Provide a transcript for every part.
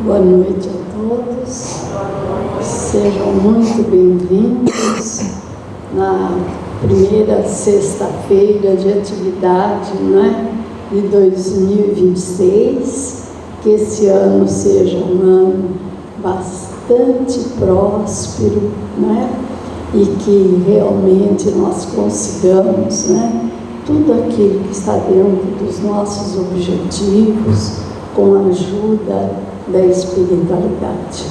Boa noite a todos, sejam muito bem-vindos na primeira sexta-feira de atividade, de 2026, que esse ano seja um ano bastante próspero, e que realmente nós consigamos, tudo aquilo que está dentro dos nossos objetivos, com a ajuda da espiritualidade.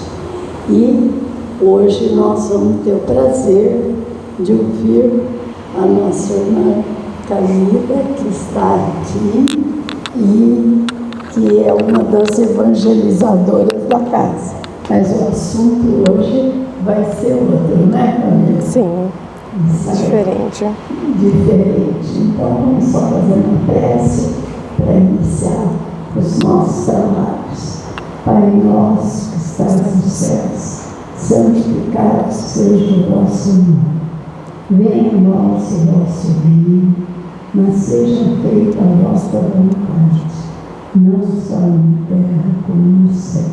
E hoje nós vamos ter o prazer de ouvir a nossa irmã Camila, que está aqui e que é uma das evangelizadoras da casa. Mas o assunto hoje vai ser outro, Camila? Sim, diferente. Então vamos só fazer uma prece para iniciar os nossos trabalhos. Pai nosso que estás nos céus, santificado seja o vosso nome. Venha a nós o vosso reino, mas seja feita a vossa vontade, não só na terra como no céu.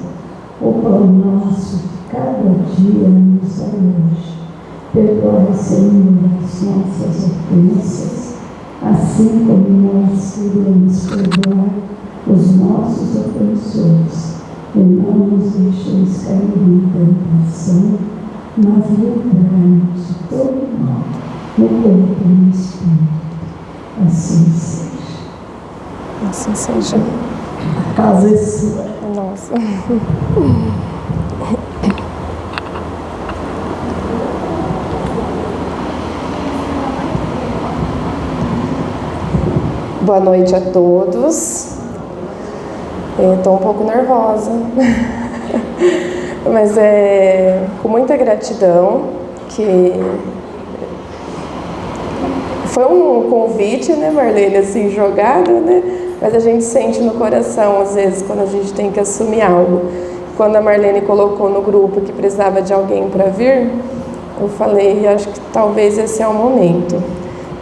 O pão nosso de cada dia nos dai hoje. Perdoa, Senhor, as nossas ofensas, assim como nós queremos perdoar os nossos ofensores. E não nos deixeis cair em tentação, mas livrai-nos de todo mal, no corpo e no espírito. Assim seja. Assim seja. A casa é sua. Nossa. Boa noite a todos. Estou um pouco nervosa, mas com muita gratidão, que foi um convite, Marlene, assim, jogado, mas a gente sente no coração, às vezes, quando a gente tem que assumir algo. Quando a Marlene colocou no grupo que precisava de alguém para vir, eu falei, acho que talvez esse é o momento.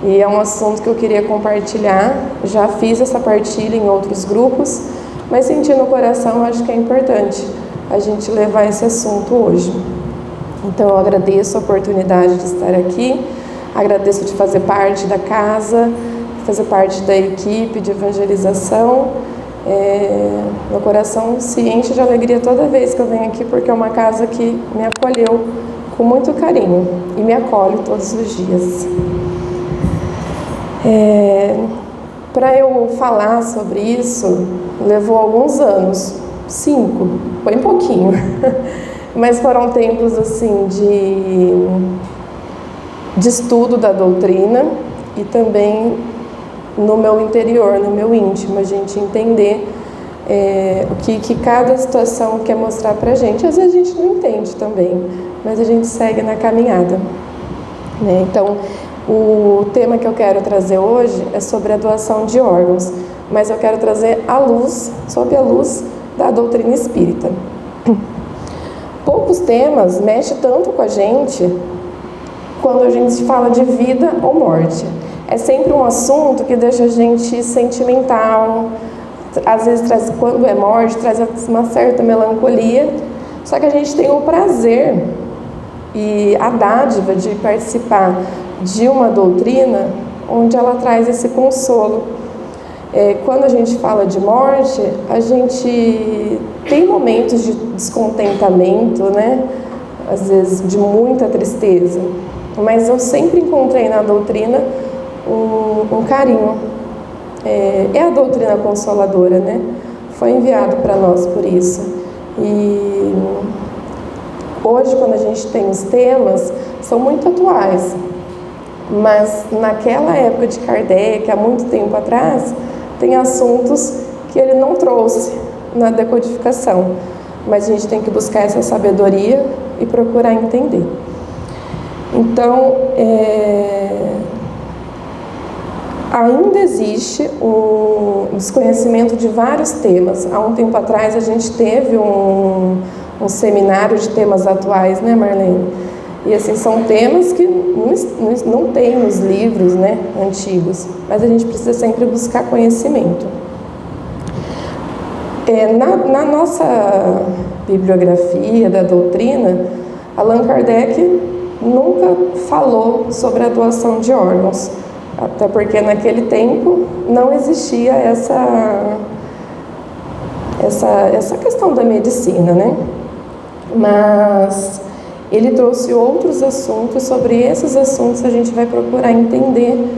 E é um assunto que eu queria compartilhar, já fiz essa partilha em outros grupos, mas senti no coração, acho que é importante a gente levar esse assunto hoje. Então eu agradeço a oportunidade de estar aqui, agradeço de fazer parte da casa, fazer parte da equipe de evangelização. Meu coração se enche de alegria toda vez que eu venho aqui, porque é uma casa que me acolheu com muito carinho e me acolhe todos os dias. Para eu falar sobre isso, levou alguns anos, 5, foi um pouquinho, mas foram tempos assim de estudo da doutrina e também no meu interior, no meu íntimo, a gente entender o que cada situação quer mostrar para a gente. Às vezes a gente não entende também, mas a gente segue na caminhada, Então, o tema que eu quero trazer hoje é sobre a doação de órgãos, mas eu quero trazer sob a luz da doutrina espírita. Poucos temas mexem tanto com a gente quando a gente fala de vida ou morte. É sempre um assunto que deixa a gente sentimental, às vezes quando é morte, traz uma certa melancolia, só que a gente tem o prazer e a dádiva de participar de uma doutrina onde ela traz esse consolo. Quando a gente fala de morte, a gente tem momentos de descontentamento, às vezes de muita tristeza, mas eu sempre encontrei na doutrina um carinho. É a doutrina consoladora, Foi enviado para nós por isso. E hoje, quando a gente tem os temas, são muito atuais. Mas naquela época de Kardec, há muito tempo atrás, tem assuntos que ele não trouxe na decodificação. Mas a gente tem que buscar essa sabedoria e procurar entender. Então, ainda existe um desconhecimento de vários temas. Há um tempo atrás a gente teve um seminário de temas atuais, Marlene? E assim, são temas que não tem nos livros, antigos, mas a gente precisa sempre buscar conhecimento. Na nossa bibliografia da doutrina, Allan Kardec nunca falou sobre a doação de órgãos, até porque naquele tempo não existia essa questão da medicina, né? Mas ele trouxe outros assuntos. Sobre esses assuntos a gente vai procurar entender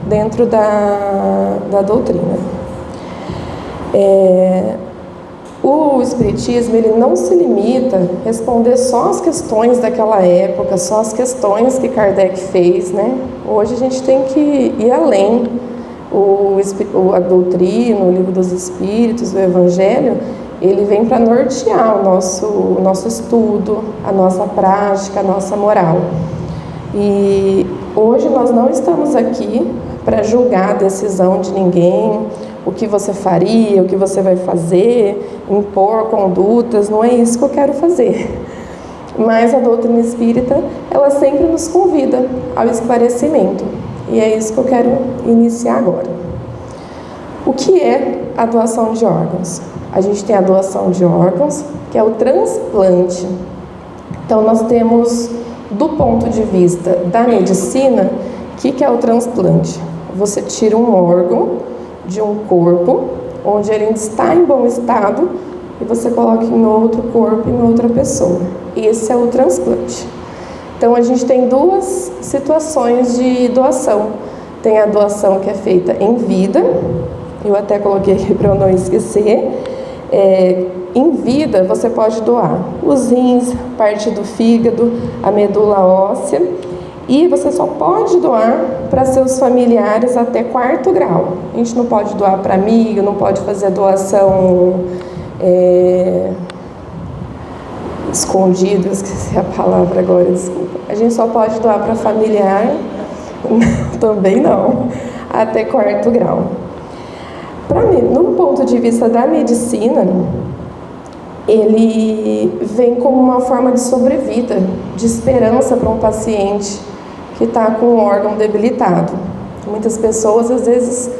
dentro da doutrina. O Espiritismo, ele não se limita a responder só as questões daquela época, só as questões que Kardec fez, né? Hoje a gente tem que ir além. A doutrina, o Livro dos Espíritos, o Evangelho, ele vem para nortear o nosso estudo, a nossa prática, a nossa moral. E hoje nós não estamos aqui para julgar a decisão de ninguém, o que você faria, o que você vai fazer, impor condutas, não é isso que eu quero fazer. Mas a doutrina espírita, ela sempre nos convida ao esclarecimento. E é isso que eu quero iniciar agora. O que é a doação de órgãos? A gente tem a doação de órgãos, que é o transplante. Então, nós temos, do ponto de vista da medicina, o que é o transplante? Você tira um órgão de um corpo, onde ele está em bom estado, e você coloca em outro corpo, em outra pessoa. Esse é o transplante. Então, a gente tem duas situações de doação. Tem a doação que é feita em vida, eu até coloquei aqui para eu não esquecer. Em vida, você pode doar os rins, parte do fígado, a medula óssea, e você só pode doar para seus familiares até 4º grau. A gente não pode doar para amigo, não pode fazer doação escondido, esqueci a palavra agora, desculpa. A gente só pode doar para familiar, também não, até 4º grau. No ponto de vista da medicina, ele vem como uma forma de sobrevida, de esperança para um paciente que está com um órgão debilitado. Muitas pessoas, às vezes,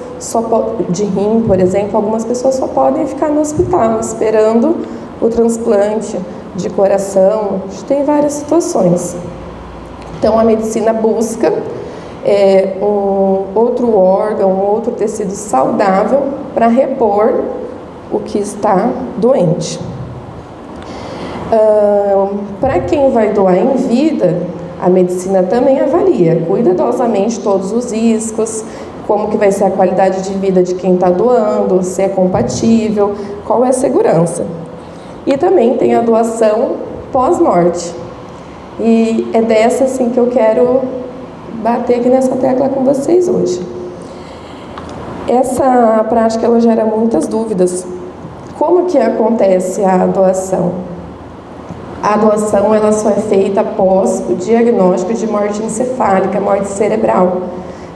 de rim, por exemplo, algumas pessoas só podem ficar no hospital esperando o transplante de coração. A gente tem várias situações. Então, a medicina busca um outro órgão, um outro tecido saudável para repor o que está doente. Para quem vai doar em vida, a medicina também avalia cuidadosamente todos os riscos, como que vai ser a qualidade de vida de quem está doando, se é compatível, qual é a segurança. E também tem a doação pós-morte. E é dessa assim que eu quero bater aqui nessa tecla com vocês hoje. Essa prática, ela gera muitas dúvidas. Como que acontece a doação? A doação, ela só é feita após o diagnóstico de morte encefálica, morte cerebral.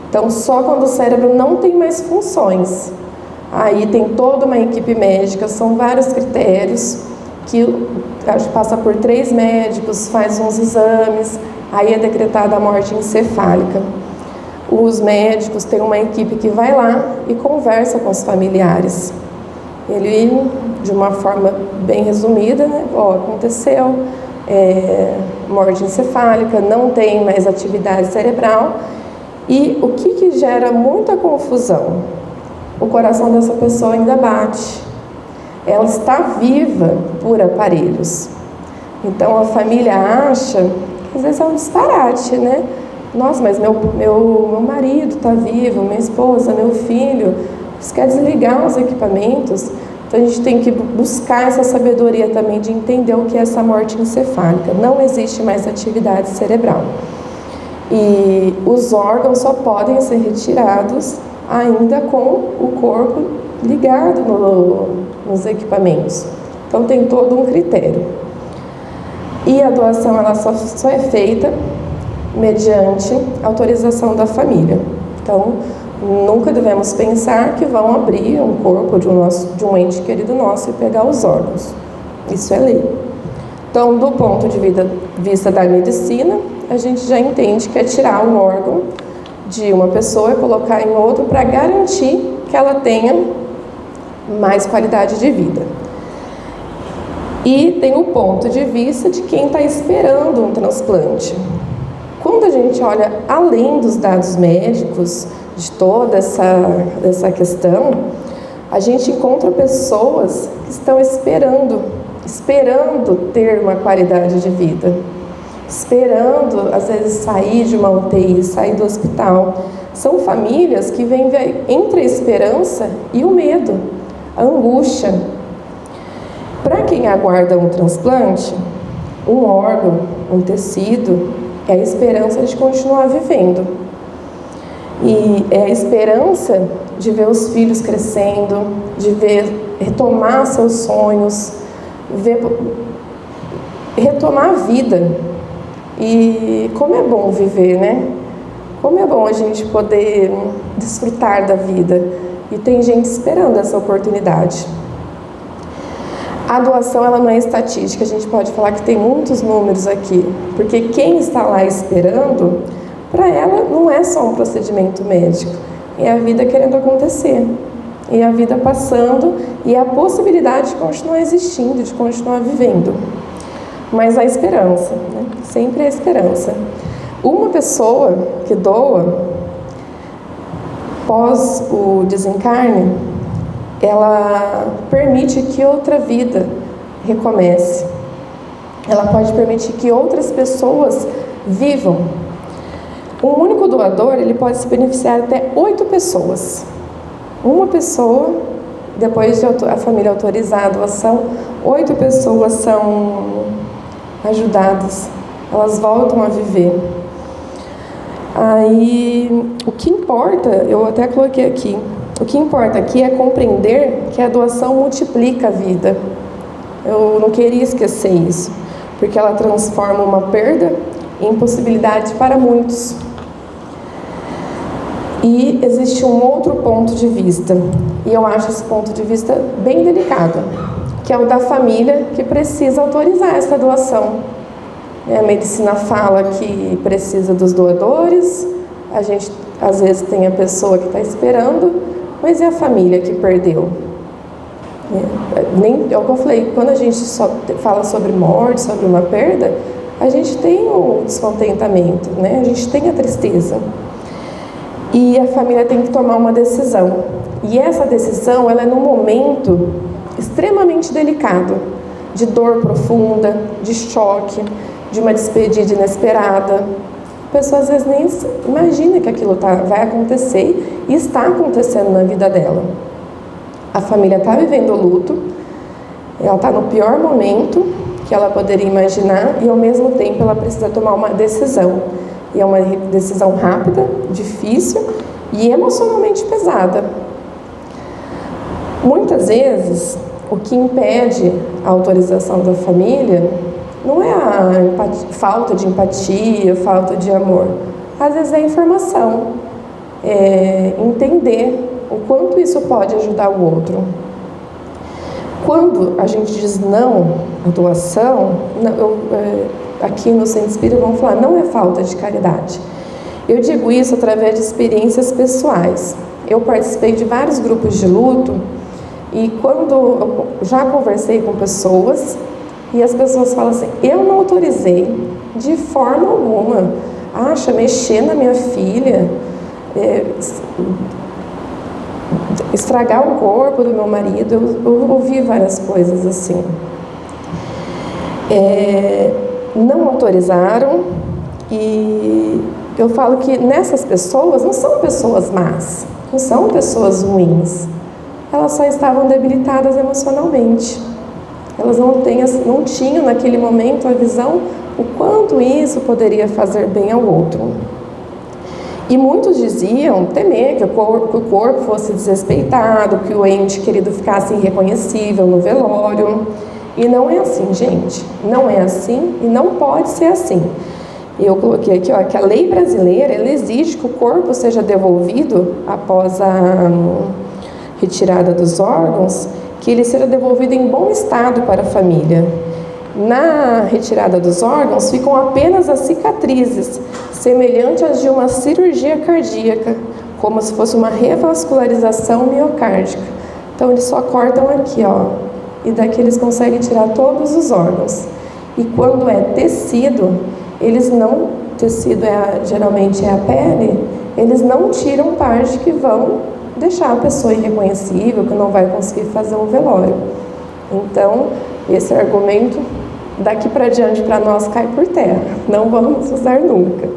Então, só quando o cérebro não tem mais funções. Aí tem toda uma equipe médica, são vários critérios, que passa por 3 médicos, faz uns exames, aí é decretada a morte encefálica. Os médicos têm uma equipe que vai lá e conversa com os familiares. Ele, de uma forma bem resumida, né? Aconteceu, morte encefálica, não tem mais atividade cerebral. E o que gera muita confusão? O coração dessa pessoa ainda bate. Ela está viva por aparelhos. Então a família acha que às vezes é um disparate, né? Nossa, mas meu marido está vivo, minha esposa, meu filho. Você quer desligar os equipamentos? Então a gente tem que buscar essa sabedoria também de entender o que é essa morte encefálica. Não existe mais atividade cerebral. E os órgãos só podem ser retirados ainda com o corpo ligado nos equipamentos. Então tem todo um critério. E a doação, ela só é feita mediante autorização da família. Então, nunca devemos pensar que vão abrir um corpo de um ente querido nosso e pegar os órgãos. Isso é lei. Então, do ponto de vista da medicina, a gente já entende que é tirar um órgão de uma pessoa e colocar em outro para garantir que ela tenha mais qualidade de vida. E tem o ponto de vista de quem está esperando um transplante. Quando a gente olha além dos dados médicos, de toda essa questão, a gente encontra pessoas que estão esperando ter uma qualidade de vida, esperando, às vezes, sair de uma UTI, sair do hospital. São famílias que vêm entre a esperança e o medo, a angústia. Para quem aguarda um transplante, um órgão, um tecido, é a esperança de continuar vivendo. E é a esperança de ver os filhos crescendo, de retomar seus sonhos, retomar a vida. E como é bom viver, né? Como é bom a gente poder desfrutar da vida. E tem gente esperando essa oportunidade. A doação, ela não é estatística, a gente pode falar que tem muitos números aqui, porque quem está lá esperando, para ela não é só um procedimento médico, é a vida querendo acontecer, é a vida passando e a possibilidade de continuar existindo, de continuar vivendo. Mas a esperança, né? Sempre a esperança. Uma pessoa que doa, pós o desencarne, ela permite que outra vida recomece. Ela pode permitir que outras pessoas vivam. Um único doador, ele pode se beneficiar até 8 pessoas. Uma pessoa, depois de a família autorizar a doação, 8 pessoas são ajudadas. Elas voltam a viver. Aí, o que importa, eu até coloquei aqui, o que importa aqui é compreender que a doação multiplica a vida. Eu não queria esquecer isso, porque ela transforma uma perda em possibilidade para muitos. E existe um outro ponto de vista, e eu acho esse ponto de vista bem delicado, que é o da família que precisa autorizar essa doação. A medicina fala que precisa dos doadores, a gente às vezes tem a pessoa que está esperando, mas é a família que perdeu. É o que eu falei, quando a gente só fala sobre morte, sobre uma perda, a gente tem o descontentamento, né? A gente tem a tristeza. E a família tem que tomar uma decisão. E essa decisão, ela é num momento extremamente delicado, de dor profunda, de choque, de uma despedida inesperada. A pessoa às vezes nem imagina que aquilo vai acontecer e está acontecendo na vida dela. A família está vivendo o luto, ela está no pior momento que ela poderia imaginar e ao mesmo tempo ela precisa tomar uma decisão. E é uma decisão rápida, difícil e emocionalmente pesada. Muitas vezes, o que impede a autorização da família não é a falta de empatia, falta de amor. Às vezes é a informação, é entender o quanto isso pode ajudar o outro. Quando a gente diz não à doação, aqui no Centro Espírita vamos falar, não é falta de caridade. Eu digo isso através de experiências pessoais. Eu participei de vários grupos de luto e quando eu já conversei com pessoas e as pessoas falam assim, eu não autorizei de forma alguma, mexer na minha filha, estragar o corpo do meu marido, eu ouvi várias coisas assim. Não autorizaram e eu falo que nessas pessoas não são pessoas más, não são pessoas ruins, elas só estavam debilitadas emocionalmente. Elas não tinham naquele momento a visão o quanto isso poderia fazer bem ao outro. E muitos diziam temer que o corpo fosse desrespeitado, que o ente querido ficasse irreconhecível no velório. E não é assim, gente. Não é assim e não pode ser assim. Eu coloquei aqui, que a lei brasileira ela exige que o corpo seja devolvido após a retirada dos órgãos, que ele seja devolvido em bom estado para a família. Na retirada dos órgãos ficam apenas as cicatrizes, semelhantes às de uma cirurgia cardíaca, como se fosse uma revascularização miocárdica. Então eles só cortam aqui, ó, e daqui eles conseguem tirar todos os órgãos. E quando é tecido, eles não, geralmente é a pele, eles não tiram parte que vão deixar a pessoa irreconhecível, que não vai conseguir fazer um velório. Então, esse argumento daqui para diante para nós cai por terra, não vamos usar nunca.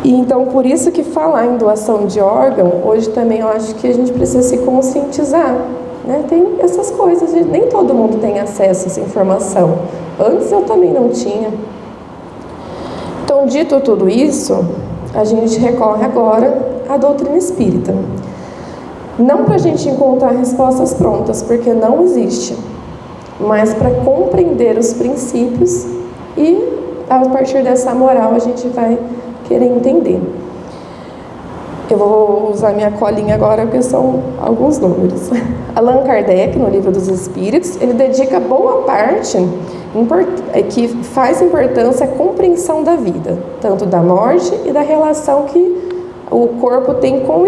E então, por isso que falar em doação de órgão, hoje também eu acho que a gente precisa se conscientizar, né? Tem essas coisas, nem todo mundo tem acesso a essa informação. Antes eu também não tinha. Então, dito tudo isso, a gente recorre agora à doutrina espírita. Não para a gente encontrar respostas prontas, porque não existe, mas para compreender os princípios e, a partir dessa moral, a gente vai querer entender. Eu vou usar minha colinha agora, porque são alguns números. Allan Kardec, no Livro dos Espíritos, ele dedica boa parte que faz importância à compreensão da vida, tanto da morte e da relação que o corpo tem com o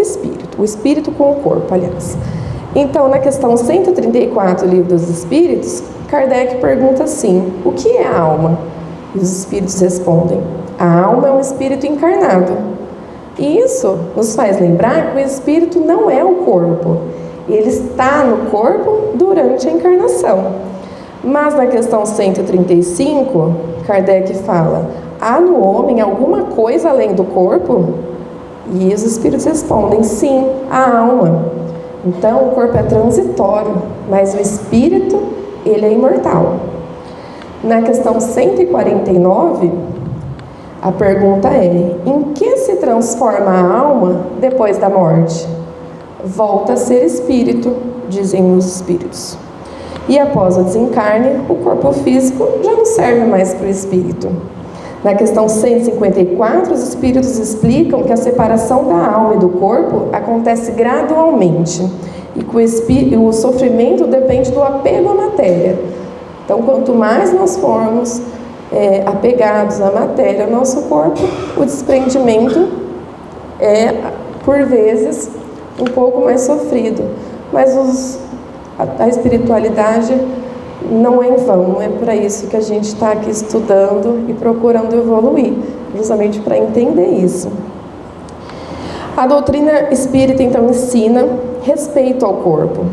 espírito com o corpo, aliás. Então, na questão 134 do Livro dos Espíritos, Kardec pergunta assim: o que é a alma? E os espíritos respondem: a alma é um espírito encarnado. E isso nos faz lembrar que o espírito não é o corpo. Ele está no corpo durante a encarnação. Mas na questão 135, Kardec fala: há no homem alguma coisa além do corpo? E os espíritos respondem: sim, a alma. Então o corpo é transitório, mas o espírito, ele é imortal. Na questão 149, a pergunta é: em que se transforma a alma depois da morte? Volta a ser espírito, dizem os espíritos. E após o desencarne, o corpo físico já não serve mais para o espírito. Na questão 154, os espíritos explicam que a separação da alma e do corpo acontece gradualmente e que o sofrimento depende do apego à matéria. Então, quanto mais nós formos apegados à matéria, ao nosso corpo, o desprendimento é, por vezes, um pouco mais sofrido. Mas a espiritualidade não é em vão, não é para isso que a gente está aqui estudando e procurando evoluir, justamente para entender isso. A doutrina espírita, então, ensina respeito ao corpo,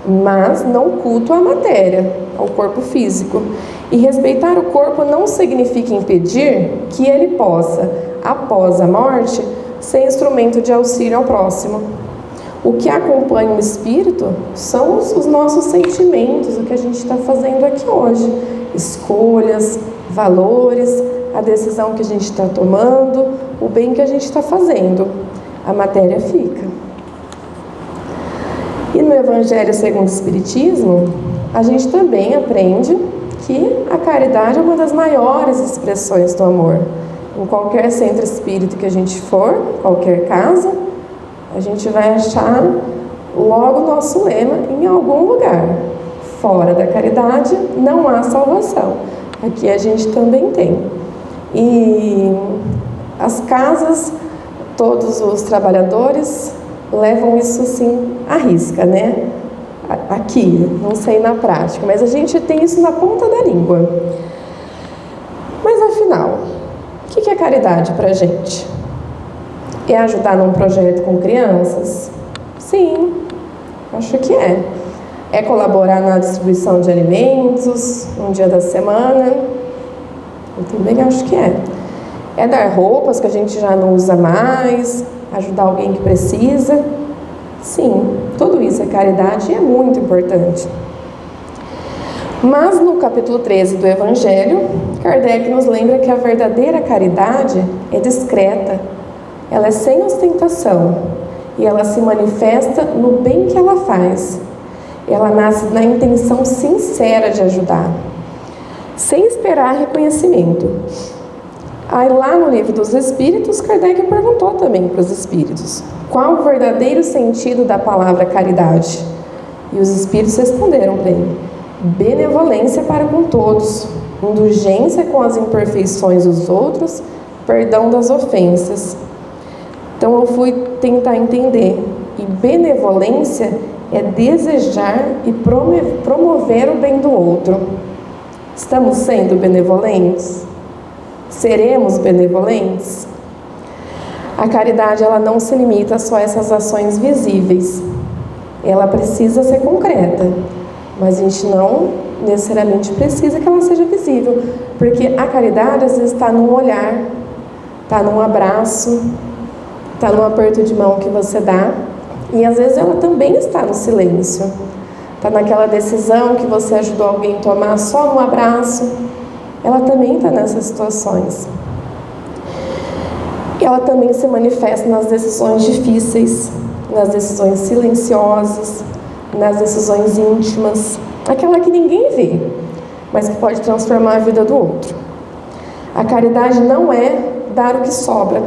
mas não culto à matéria, ao corpo físico. E respeitar o corpo não significa impedir que ele possa, após a morte, ser instrumento de auxílio ao próximo. O que acompanha o espírito são os nossos sentimentos, o que a gente está fazendo aqui hoje. Escolhas, valores, a decisão que a gente está tomando, o bem que a gente está fazendo. A matéria fica. E no Evangelho segundo o Espiritismo, a gente também aprende que a caridade é uma das maiores expressões do amor. Em qualquer centro espírita que a gente for, qualquer casa, a gente vai achar logo o nosso lema em algum lugar. Fora da caridade não há salvação. Aqui a gente também tem. E as casas, todos os trabalhadores levam isso assim à risca, né? Aqui, não sei na prática, mas a gente tem isso na ponta da língua. Mas afinal, o que é caridade para a gente? É ajudar num projeto com crianças? Sim, acho que é. É colaborar na distribuição de alimentos, um dia da semana? Eu também acho que é. É dar roupas que a gente já não usa mais, ajudar alguém que precisa? Sim, tudo isso é caridade e é muito importante. Mas no capítulo 13 do Evangelho, Kardec nos lembra que a verdadeira caridade é discreta, ela é sem ostentação e ela se manifesta no bem que ela faz. Ela nasce na intenção sincera de ajudar, sem esperar reconhecimento. Aí lá no Livro dos Espíritos, Kardec perguntou também para os espíritos: qual o verdadeiro sentido da palavra caridade? E os espíritos responderam para ele: benevolência para com todos, indulgência com as imperfeições dos outros, perdão das ofensas. Então eu fui tentar entender. E benevolência é desejar e promover o bem do outro. Estamos sendo benevolentes? Seremos benevolentes? A caridade, ela não se limita só a essas ações visíveis. Ela precisa ser concreta, mas a gente não necessariamente precisa que ela seja visível, porque a caridade às vezes está num olhar, está num abraço, está num aperto de mão que você dá, e às vezes ela também está no silêncio, está naquela decisão que você ajudou alguém a tomar só no abraço. Ela também está nessas situações. Ela também se manifesta nas decisões difíceis, nas decisões silenciosas, nas decisões íntimas, aquela que ninguém vê, mas que pode transformar a vida do outro. A caridade não é dar o que sobra,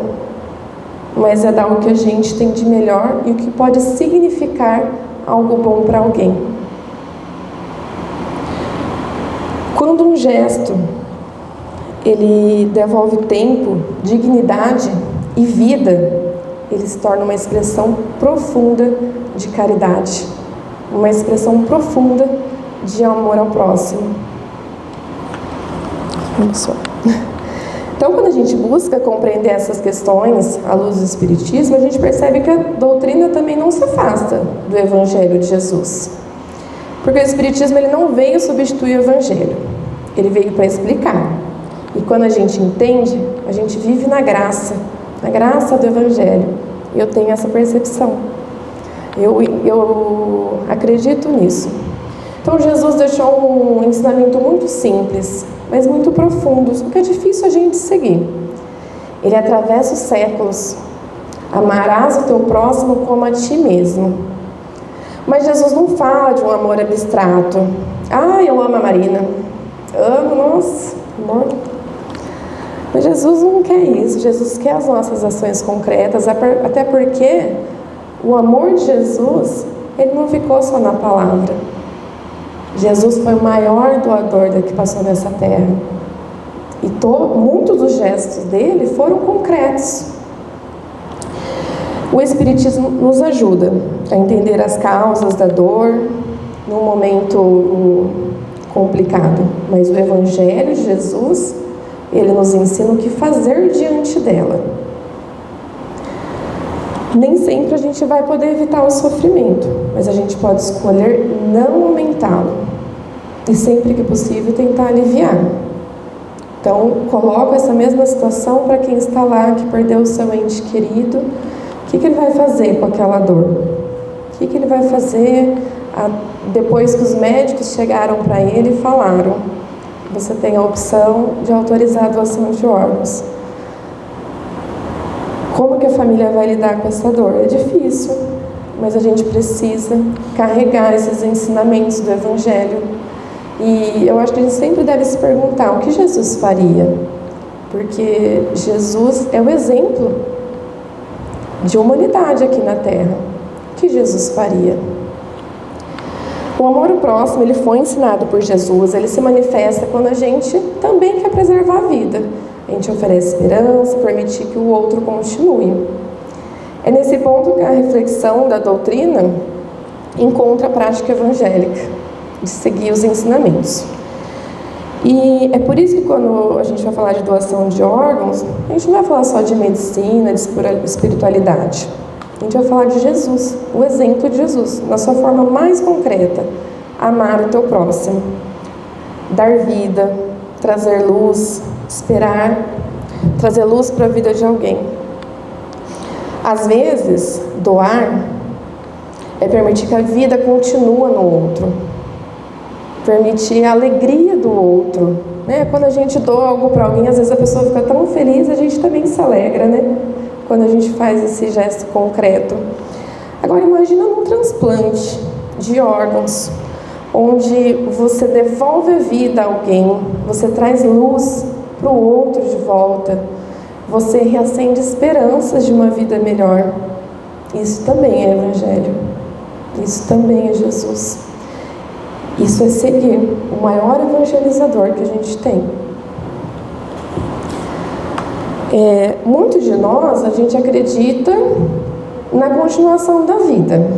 mas é dar o que a gente tem de melhor e o que pode significar algo bom para alguém. Quando um gesto ele devolve tempo, dignidade e vida, ele se torna uma expressão profunda de caridade, uma expressão profunda de amor ao próximo. Então, quando a gente busca compreender essas questões à luz do Espiritismo, a gente percebe que a doutrina também não se afasta do Evangelho de Jesus. Porque o Espiritismo ele não veio substituir o Evangelho, ele veio para explicar. E quando a gente entende, a gente vive na graça do Evangelho. Eu tenho essa percepção. Eu acredito nisso. Então Jesus deixou um ensinamento muito simples, mas muito profundo, o que é difícil a gente seguir. Ele atravessa os séculos. Amarás o teu próximo como a ti mesmo. Mas Jesus não fala de um amor abstrato. Eu amo a Marina. Amo, nossa, amor. Mas Jesus não quer isso. Jesus quer as nossas ações concretas, até porque o amor de Jesus, ele não ficou só na palavra. Jesus foi o maior doador que passou nessa terra. E muitos dos gestos dele foram concretos. O Espiritismo nos ajuda a entender as causas da dor num momento complicado. Mas o Evangelho de Jesus, ele nos ensina o que fazer diante dela. Nem sempre a gente vai poder evitar o sofrimento, mas a gente pode escolher não aumentá-lo e sempre que possível tentar aliviar. Então, coloco essa mesma situação para quem está lá, que perdeu o seu ente querido. O que ele vai fazer com aquela dor? O que ele vai fazer depois que os médicos chegaram para ele e falaram: você tem a opção de autorizar a doação de órgãos. Como que a família vai lidar com essa dor? É difícil, mas a gente precisa carregar esses ensinamentos do Evangelho. E eu acho que a gente sempre deve se perguntar o que Jesus faria, porque Jesus é o exemplo de humanidade aqui na Terra. O que Jesus faria? O amor ao próximo, ele foi ensinado por Jesus, ele se manifesta quando a gente também quer preservar a vida. A gente oferece esperança, permitir que o outro continue. É nesse ponto que a reflexão da doutrina encontra a prática evangélica, de seguir os ensinamentos. E é por isso que quando a gente vai falar de doação de órgãos, a gente não vai falar só de medicina, de espiritualidade. A gente vai falar de Jesus, o exemplo de Jesus, na sua forma mais concreta: amar o teu próximo, dar vida, trazer luz, esperar, trazer luz para a vida de alguém. Às vezes, doar é permitir que a vida continue no outro, permitir a alegria do outro, né? Quando a gente doa algo para alguém, às vezes a pessoa fica tão feliz, a gente também se alegra, né? Quando a gente faz esse gesto concreto. Agora imagina num transplante de órgãos, onde você devolve a vida a alguém, você traz luz para o outro de volta, você reacende esperanças de uma vida melhor. Isso também é Evangelho, isso também é Jesus. Isso é seguir o maior evangelizador que a gente tem. Muito de nós, a gente acredita na continuação da vida.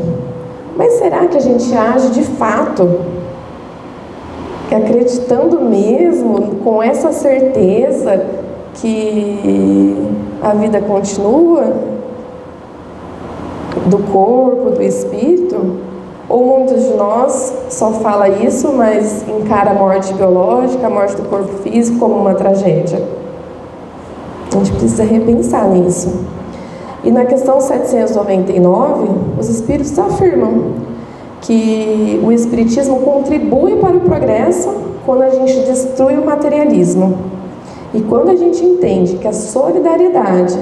Mas será que a gente age de fato, acreditando mesmo, com essa certeza que a vida continua, do corpo, do espírito? Ou muitos de nós só fala isso, mas encara a morte biológica, a morte do corpo físico como uma tragédia? A gente precisa repensar nisso. E na questão 799, os espíritos afirmam que o espiritismo contribui para o progresso quando a gente destrui o materialismo. E quando a gente entende que a solidariedade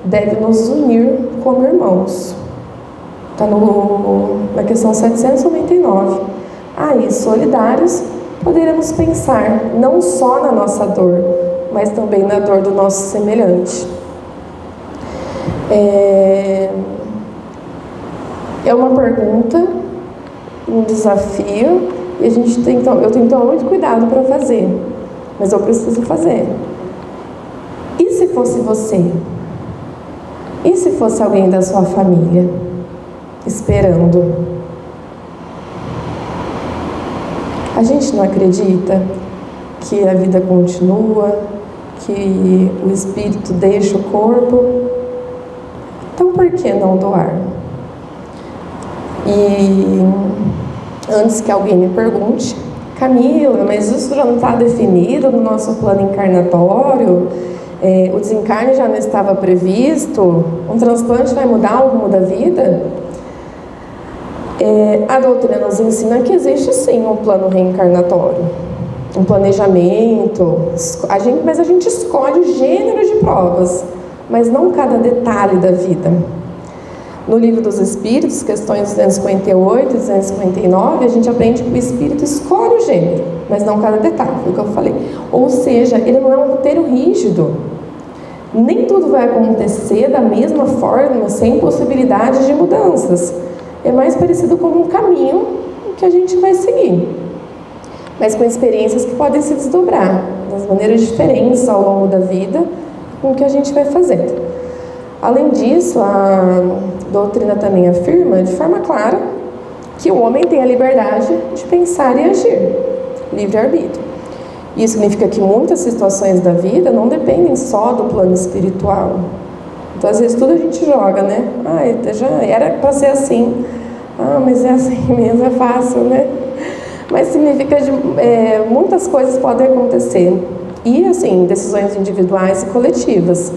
deve nos unir como irmãos. Está na questão 799. Aí, solidários, poderemos pensar não só na nossa dor, mas também na dor do nosso semelhante. É uma pergunta, um desafio, e eu tenho que tomar muito cuidado para fazer, mas eu preciso fazer. E se fosse você? E se fosse alguém da sua família esperando? A gente não acredita que a vida continua, que o espírito deixa o corpo? Então por que não doar? E antes que alguém me pergunte, Camila, mas isso já não está definido no nosso plano encarnatório? O desencarne já não estava previsto? Um transplante vai mudar o rumo da vida? A doutrina nos ensina que existe sim um plano reencarnatório, um planejamento, mas a gente escolhe o gênero de provas, mas não cada detalhe da vida. No Livro dos Espíritos, questões 258 e 259, a gente aprende que o espírito escolhe o gênero, mas não cada detalhe, foi o que eu falei. Ou seja, ele não é um roteiro rígido. Nem tudo vai acontecer da mesma forma, sem possibilidade de mudanças. É mais parecido com um caminho que a gente vai seguir, mas com experiências que podem se desdobrar, das maneiras diferentes ao longo da vida, com o que a gente vai fazendo. Além disso, a doutrina também afirma, de forma clara, que o homem tem a liberdade de pensar e agir, livre-arbítrio. Isso significa que muitas situações da vida não dependem só do plano espiritual. Então, às vezes, tudo a gente joga, né? Já era para ser assim. Mas é assim mesmo, é fácil, né? Mas significa que muitas coisas podem acontecer. E, assim, decisões individuais e coletivas.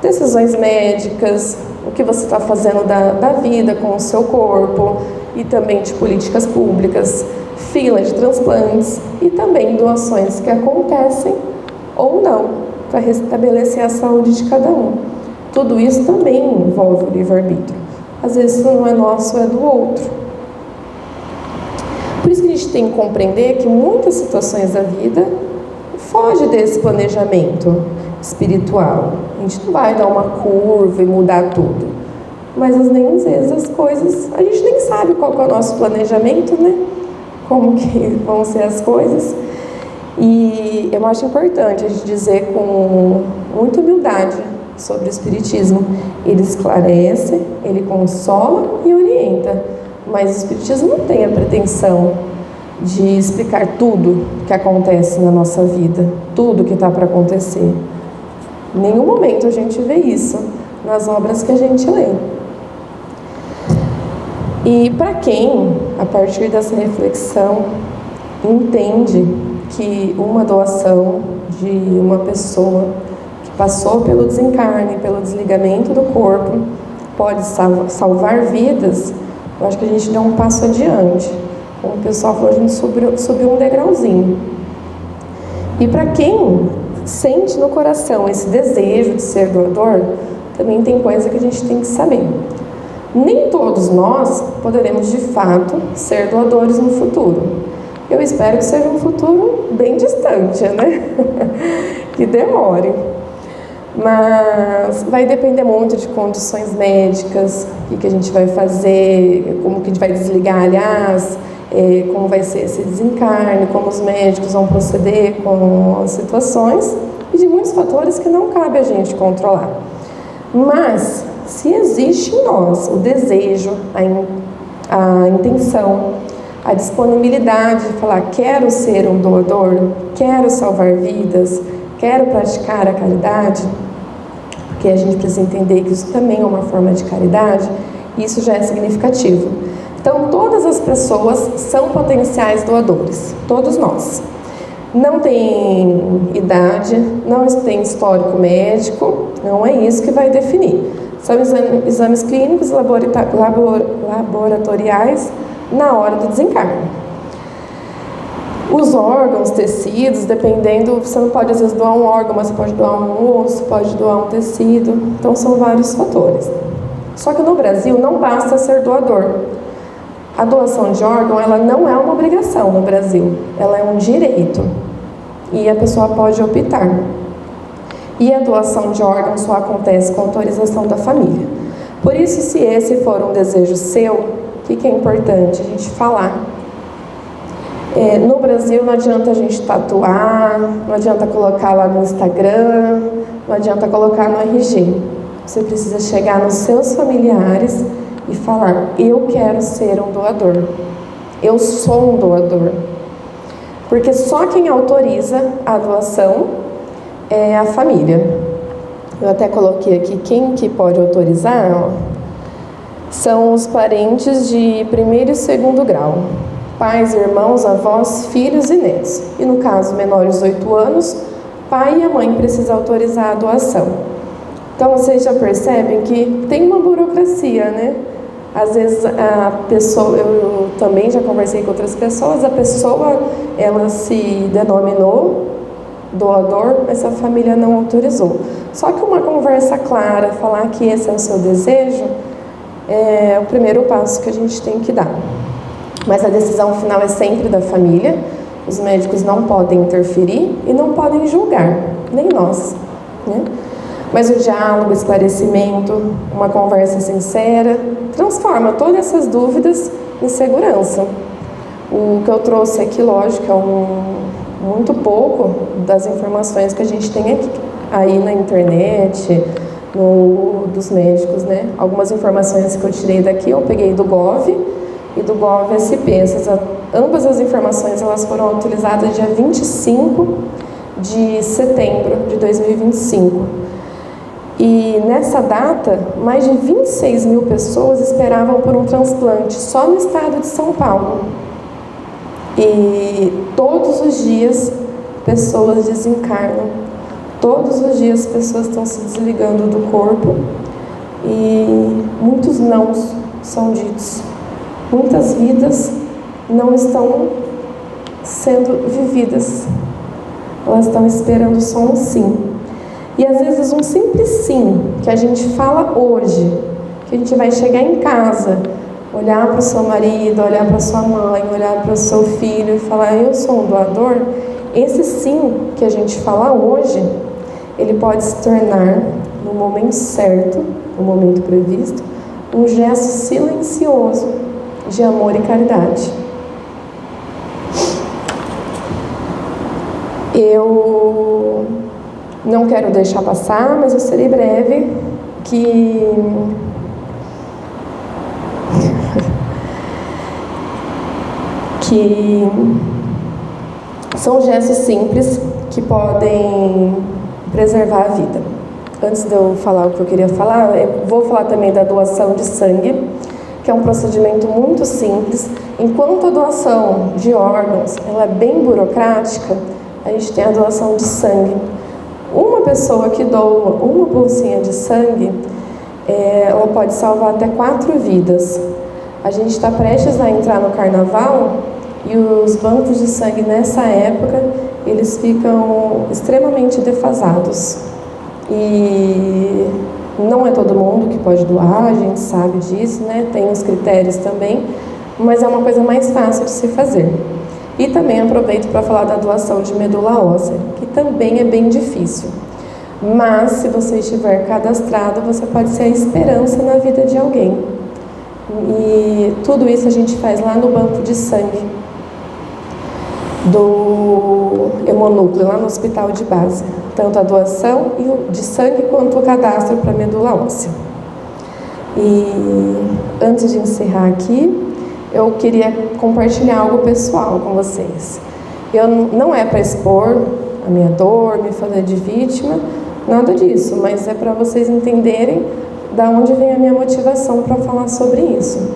Decisões médicas, o que você está fazendo da vida com o seu corpo, e também de políticas públicas, fila de transplantes e também doações que acontecem ou não, para restabelecer a saúde de cada um. Tudo isso também envolve o livre-arbítrio. Às vezes não é nosso, é do outro. Por isso que a gente tem que compreender que muitas situações da vida fogem desse planejamento espiritual. A gente não vai dar uma curva e mudar tudo. Mas às vezes as coisas, a gente nem sabe qual que é o nosso planejamento, né? Como que vão ser as coisas. E eu acho importante a gente dizer com muita humildade sobre o Espiritismo. Ele esclarece, ele consola e orienta. Mas o Espiritismo não tem a pretensão de explicar tudo que acontece na nossa vida, tudo que está para acontecer. Em nenhum momento a gente vê isso nas obras que a gente lê. E para quem, a partir dessa reflexão, entende que uma doação de uma pessoa que passou pelo desencarne, pelo desligamento do corpo, pode salvar vidas, eu acho que a gente dá um passo adiante. Como o pessoal falou, a gente subiu um degrauzinho. E para quem sente no coração esse desejo de ser doador, também tem coisa que a gente tem que saber. Nem todos nós poderemos de fato ser doadores no futuro. Eu espero que seja um futuro bem distante, né? Que demore. Mas vai depender muito de condições médicas, o que a gente vai fazer, como que a gente vai desligar, aliás, como vai ser esse desencarne, como os médicos vão proceder com as situações, e de muitos fatores que não cabe a gente controlar. Mas, se existe em nós o desejo, a intenção, a disponibilidade de falar: quero ser um doador, quero salvar vidas, quero praticar a caridade, porque a gente precisa entender que isso também é uma forma de caridade, e isso já é significativo. Então, todas as pessoas são potenciais doadores, todos nós. Não tem idade, não tem histórico médico, não é isso que vai definir. São exames clínicos laboratoriais na hora do desencarne. Os órgãos, tecidos, dependendo, você não pode às vezes doar um órgão, mas você pode doar um osso, pode doar um tecido, então são vários fatores. Só que no Brasil não basta ser doador. A doação de órgão, ela não é uma obrigação no Brasil, ela é um direito e a pessoa pode optar. E a doação de órgão só acontece com autorização da família. Por isso, se esse for um desejo seu, o que é importante a gente falar? No Brasil não adianta a gente tatuar, não adianta colocar lá no Instagram, não adianta colocar no RG. Você precisa chegar nos seus familiares e falar: eu quero ser um doador, eu sou um doador. Porque só quem autoriza a doação é a família. Eu até coloquei aqui quem que pode autorizar, ó. São os parentes de primeiro e segundo grau: pais, irmãos, avós, filhos e netos. E no caso, menores de 8 anos, pai e a mãe precisam autorizar a doação. Então, vocês já percebem que tem uma burocracia, né? Às vezes a pessoa, eu também já conversei com outras pessoas, a pessoa, ela se denominou doador, mas a família não autorizou. Só que uma conversa clara, falar que esse é o seu desejo, é o primeiro passo que a gente tem que dar. Mas a decisão final é sempre da família, os médicos não podem interferir e não podem julgar, nem nós, né? Mas o diálogo, o esclarecimento, uma conversa sincera, transforma todas essas dúvidas em segurança. O que eu trouxe aqui, lógico, é muito pouco das informações que a gente tem aqui, aí na internet, dos médicos, né? Algumas informações que eu tirei daqui, eu peguei do Gov e do Gov-SP. Ambas as informações elas foram utilizadas dia 25 de setembro de 2025. E nessa data, mais de 26 mil pessoas esperavam por um transplante só no estado de São Paulo. E todos os dias pessoas desencarnam, todos os dias pessoas estão se desligando do corpo e muitos nãos são ditos. Muitas vidas não estão sendo vividas, elas estão esperando só um sim. E às vezes um simples sim, que a gente fala hoje, que a gente vai chegar em casa, olhar para o seu marido, olhar para sua mãe, olhar para o seu filho e falar: eu sou um doador. Esse sim que a gente fala hoje, ele pode se tornar, no momento certo, no momento previsto, um gesto silencioso de amor e caridade. Eu não quero deixar passar, mas eu serei breve, que são gestos simples que podem preservar a vida. Antes de eu falar o que eu queria falar, eu vou falar também da doação de sangue, que é um procedimento muito simples. Enquanto a doação de órgãos ela é bem burocrática, a gente tem a doação de sangue. Uma pessoa que doa uma bolsinha de sangue, ela pode salvar até 4 vidas. A gente está prestes a entrar no carnaval e os bancos de sangue nessa época, eles ficam extremamente defasados. E não é todo mundo que pode doar, a gente sabe disso, né? Tem os critérios também, mas é uma coisa mais fácil de se fazer. E também aproveito para falar da doação de medula óssea, que também é bem difícil. Mas, se você estiver cadastrado, você pode ser a esperança na vida de alguém. E tudo isso a gente faz lá no banco de sangue do Hemonúcleo, lá no hospital de base. Tanto a doação de sangue quanto o cadastro para medula óssea. E antes de encerrar aqui, eu queria compartilhar algo pessoal com vocês. Não é para expor a minha dor, me fazer de vítima, nada disso, mas é para vocês entenderem da onde vem a minha motivação para falar sobre isso.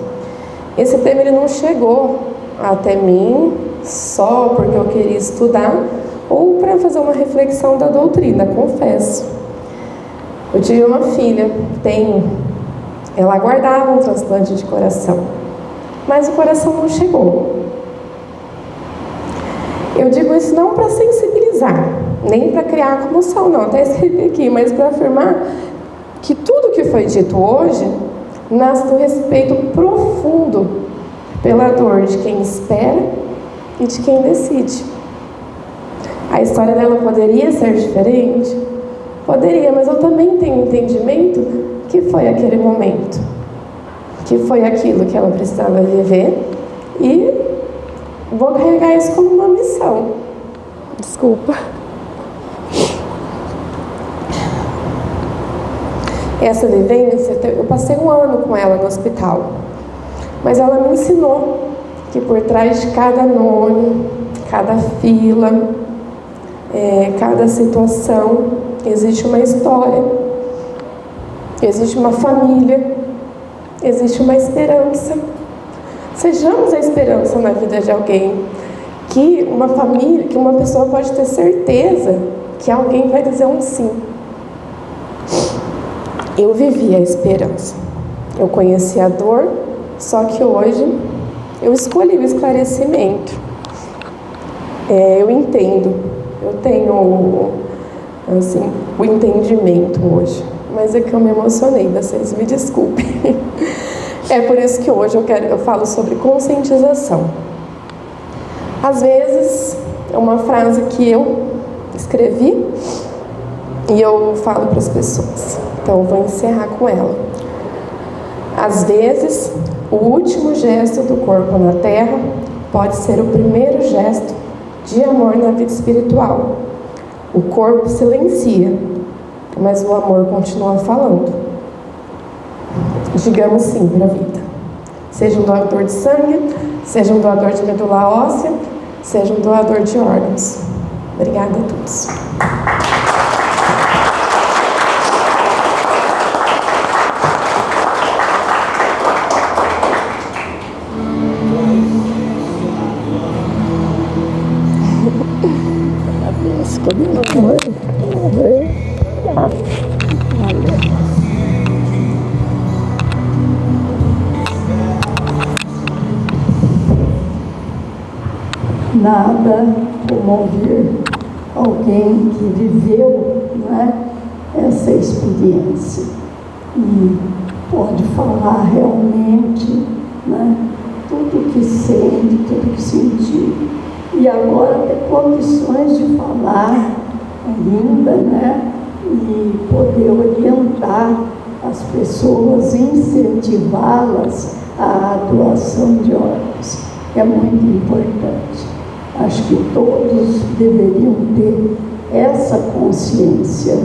Esse tema ele não chegou até mim só porque eu queria estudar ou para fazer uma reflexão da doutrina, confesso. Eu tive uma filha, ela aguardava um transplante de coração, mas o coração não chegou. Eu digo isso não para sensibilizar, nem para criar comoção, não, até escrevi aqui, mas para afirmar que tudo que foi dito hoje nasce do respeito profundo pela dor de quem espera e de quem decide. A história dela poderia ser diferente? Poderia, mas eu também tenho entendimento que foi aquele momento, que foi aquilo que ela precisava viver e vou carregar isso como uma missão. Desculpa. Essa vivência, eu passei um ano com ela no hospital, mas ela me ensinou que por trás de cada nome, cada fila, cada situação, existe uma história, existe uma família, existe uma esperança. Sejamos a esperança na vida de alguém, que uma família, que uma pessoa pode ter certeza que alguém vai dizer um sim. Eu vivi a esperança, eu conheci a dor, só que hoje eu escolhi o esclarecimento. Eu entendo, eu tenho assim, o entendimento hoje, mas é que eu me emocionei, vocês me desculpem. É por isso que hoje eu falo sobre conscientização. Às vezes, é uma frase que eu escrevi e eu falo para as pessoas, então eu vou encerrar com ela. Às vezes, o último gesto do corpo na terra pode ser o primeiro gesto de amor na vida espiritual. O corpo silencia, mas o amor continua falando. Digamos sim para a vida. Seja um doador de sangue, seja um doador de medula óssea, seja um doador de órgãos. Obrigada a todos. Nada como ouvir alguém que viveu, essa experiência e pode falar realmente, tudo que sente, tudo que sentiu. E agora ter condições de falar ainda, e poder orientar as pessoas, incentivá-las à doação de órgãos. É muito importante. Acho que todos deveriam ter essa consciência,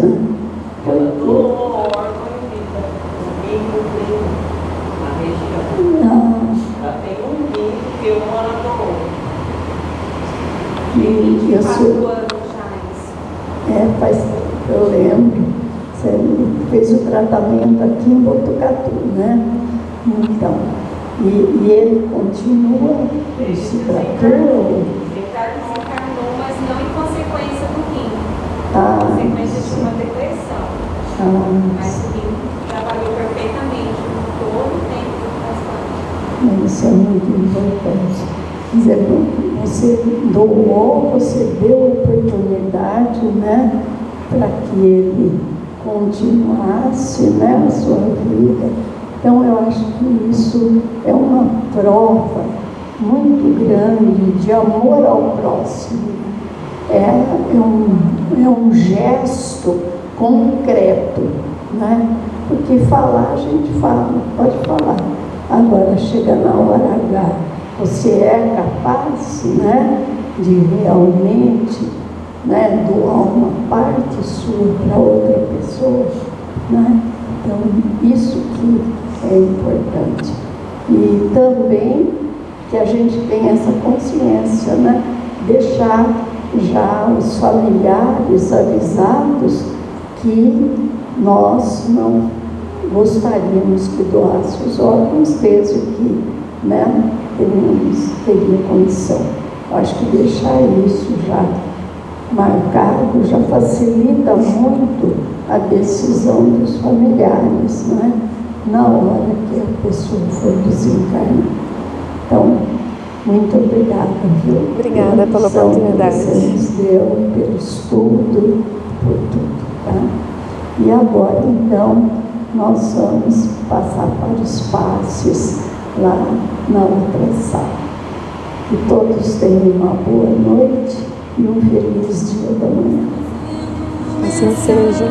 eu lembro, você fez o tratamento aqui em Botucatu, Então, e ele continua, se tratou? Ricardo desencarnou, mas não em consequência do rim. Consequência de uma depressão. Mas o rim trabalhou perfeitamente todo o tempo do transplante. Isso é muito importante. Quer dizer, você doou, você deu oportunidade, para que ele continuasse, a sua vida. Então, eu acho que isso é uma prova muito grande de amor ao próximo. É um gesto concreto, Porque falar, a gente fala, pode falar. Agora, chega na hora H, você é capaz, de realmente, doar uma parte sua para outra pessoa, Então, isso que é importante. E também que a gente tenha essa consciência, né? Deixar já os familiares avisados que nós não gostaríamos que doasse os órgãos, desde que, né, teria condição. Acho que deixar isso já marcado já facilita muito a decisão dos familiares, né? Na hora que a pessoa for desencarnar. Então, muito obrigada, viu? Obrigada pela oportunidade. Que você nos deu, pelo estudo, por tudo, tá? E agora, então, nós vamos passar para os passes lá na outra sala. Que todos tenham uma boa noite e um feliz dia da manhã. Assim seja.